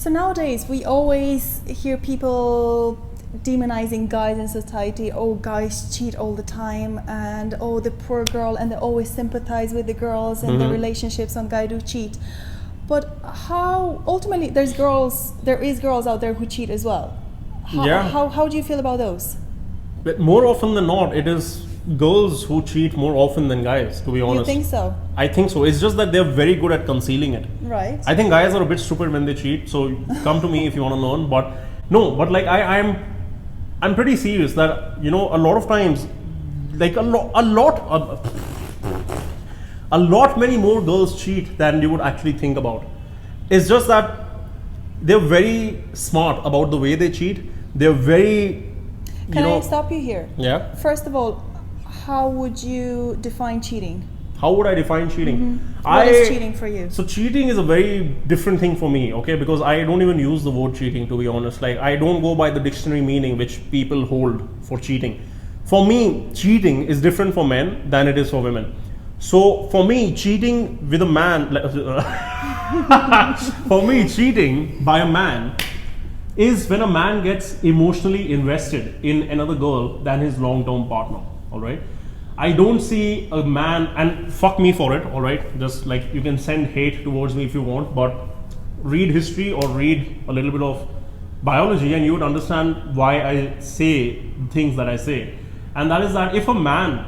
So nowadays we always hear people demonizing guys in society. Oh, guys cheat all the time, and oh, the poor girl, and they always sympathize with the girls and the relationships on guys who cheat. But how ultimately there is girls out there who cheat as well. How do you feel about those? But more often than not, it is girls who cheat more often than guys, to be honest. You think so? I think so. It's just that they're very good at concealing it. Right. I think guys are a bit stupid when they cheat, so come to me if you want to learn. But no, but like I'm pretty serious that, you know, a lot of times, like a lot many more girls cheat than you would actually think about. It's just that they're very smart about the way they cheat. They're very, Can I stop you here? Yeah. First of all, how would you define cheating? How would I define cheating? What is cheating for you? So cheating is a very different thing for me, okay? Because I don't even use the word cheating, to be honest. Like, I don't go by the dictionary meaning which people hold for cheating. For me, cheating is different for men than it is for women. So for me, cheating with a man, for me, cheating by a man is when a man gets emotionally invested in another girl than his long-term partner, all right? I don't see a man, and fuck me for it, all right? Just like, you can send hate towards me if you want, but read history or read a little bit of biology and you would understand why I say things that I say. And that is that if a man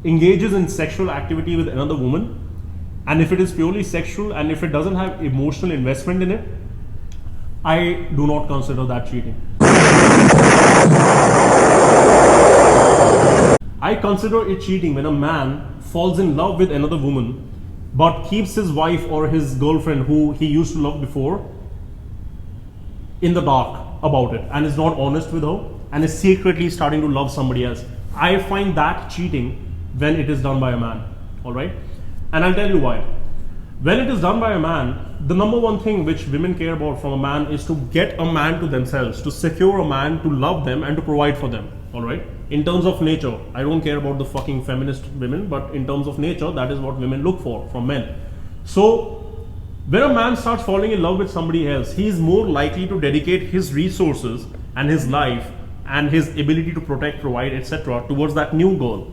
engages in sexual activity with another woman, and if it is purely sexual and if it doesn't have emotional investment in it, I do not consider that cheating. I consider it cheating when a man falls in love with another woman but keeps his wife or his girlfriend who he used to love before in the dark about it and is not honest with her and is secretly starting to love somebody else. I find that cheating when it is done by a man, alright? And I'll tell you why. When it is done by a man, the number one thing which women care about from a man is to get a man to themselves, to secure a man, to love them and to provide for them, alright? In terms of nature, I don't care about the fucking feminist women, but in terms of nature, that is what women look for from men. So, when a man starts falling in love with somebody else, he is more likely to dedicate his resources and his life and his ability to protect, provide, etc. towards that new girl.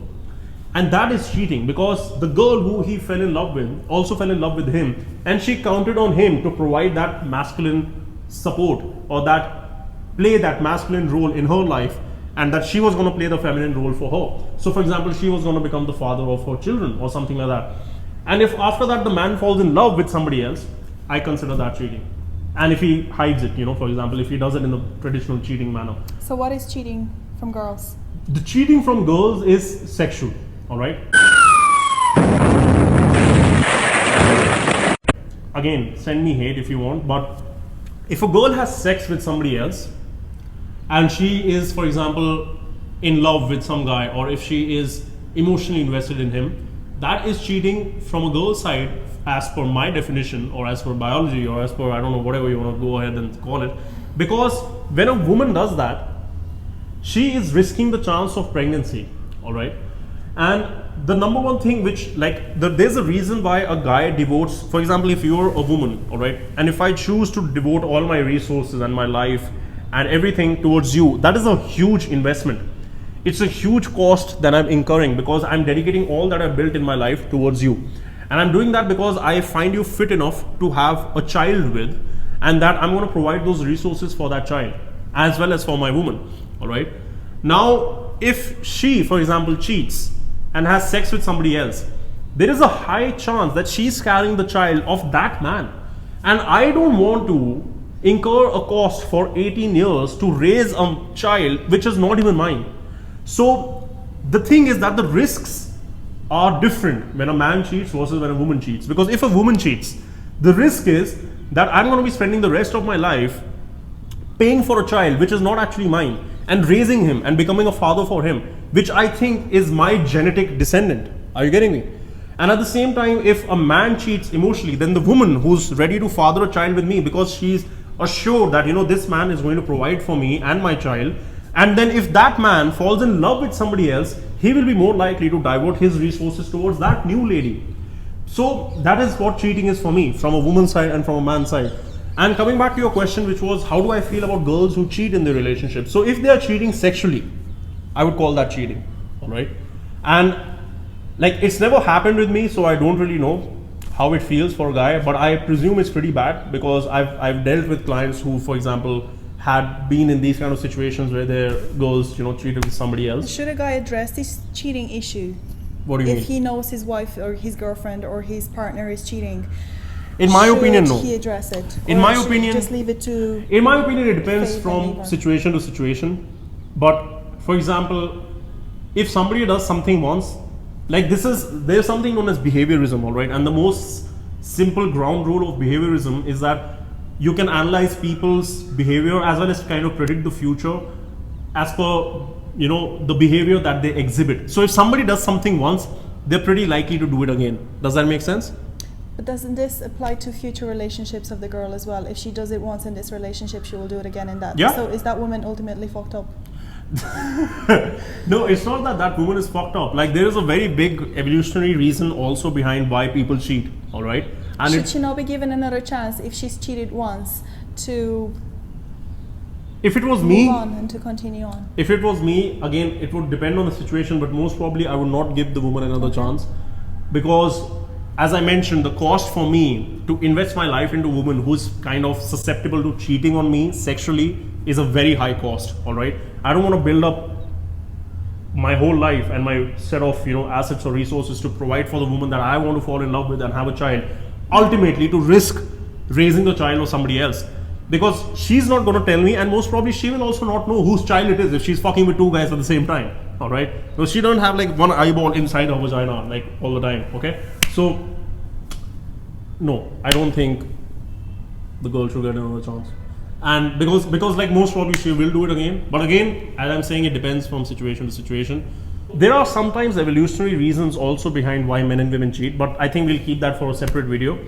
And that is cheating, because the girl who he fell in love with also fell in love with him, and she counted on him to provide that masculine support or that play that masculine role in her life, and that she was going to play the feminine role for her. So for example, she was going to become the father of her children or something like that. And if after that the man falls in love with somebody else, I consider that cheating. And if he hides it, you know, for example, if he does it in the traditional cheating manner. So what is cheating from girls? The cheating from girls is sexual, all right? Again, send me hate if you want, but if a girl has sex with somebody else and she is, for example, in love with some guy, or if she is emotionally invested in him, that is cheating from a girl's side as per my definition, or as per biology, or as per, I don't know, whatever you want to go ahead and call it. Because when a woman does that, she is risking the chance of pregnancy, all right? And the number one thing which, like, there's a reason why a guy devotes, for example, if you're a woman, all right, and if I choose to devote all my resources and my life and everything towards you, that is a huge investment. It's a huge cost that I'm incurring, because I'm dedicating all that I've built in my life towards you. And I'm doing that because I find you fit enough to have a child with, and that I'm going to provide those resources for that child as well as for my woman, all right? Now, if she, for example, cheats and has sex with somebody else, there is a high chance that she's carrying the child of that man. And I don't want to incur a cost for 18 years to raise a child which is not even mine. So the thing is that the risks are different when a man cheats versus when a woman cheats. Because if a woman cheats, the risk is that I'm going to be spending the rest of my life paying for a child which is not actually mine, and raising him and becoming a father for him, which I think is my genetic descendant. Are you getting me? And at the same time, if a man cheats emotionally, then the woman who's ready to father a child with me because she's assured that, you know, this man is going to provide for me and my child, and then if that man falls in love with somebody else, he will be more likely to divert his resources towards that new lady. So that is what cheating is for me, from a woman's side and from a man's side. And coming back to your question, which was how do I feel about girls who cheat in their relationship? So if they are cheating sexually, I would call that cheating, all right? And like it's never happened with me, so I don't really know how it feels for a guy, but I presume it's pretty bad because I've dealt with clients who, for example, had been in these kind of situations where their girls, you know, cheated with somebody else. Should a guy address this cheating issue? What do you mean? If he knows his wife or his girlfriend or his partner is cheating, in my opinion, no. Should he address it? In Or my should he opinion, just leave it to. in my opinion, it depends faith and from leave her? situation to situation. But for example, if somebody does something once, like there's something known as behaviorism, all right? And the most simple ground rule of behaviorism is that you can analyze people's behavior as well as kind of predict the future as per, you know, the behavior that they exhibit. So if somebody does something once, they're pretty likely to do it again. Does that make sense? But doesn't this apply to future relationships of the girl as well? If she does it once in this relationship, she will do it again in that. Yeah. So is that woman ultimately fucked up? No, it's not that that woman is fucked up. Like there is a very big evolutionary reason also behind why people cheat, all right? And Should she not be given another chance if she's cheated once to if it was move me, on and to continue on? if it was me, again, it would depend on the situation, but most probably I would not give the woman another chance because, as I mentioned, the cost for me to invest my life into a woman who's kind of susceptible to cheating on me sexually is a very high cost, all right? I don't want to build up my whole life and my set of, you know, assets or resources to provide for the woman that I want to fall in love with and have a child, ultimately to risk raising the child of somebody else. Because she's not going to tell me, and most probably she will also not know whose child it is if she's fucking with two guys at the same time, all right? Because she don't have like one eyeball inside her vagina like all the time, okay? So, no, I don't think the girl should get another chance. And because like most probably she will do it again. But again, as I'm saying, it depends from situation to situation. There are sometimes evolutionary reasons also behind why men and women cheat, but I think we'll keep that for a separate video.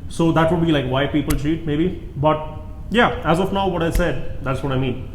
So that would be like why people cheat maybe. But yeah, as of now, what I said, that's what I mean.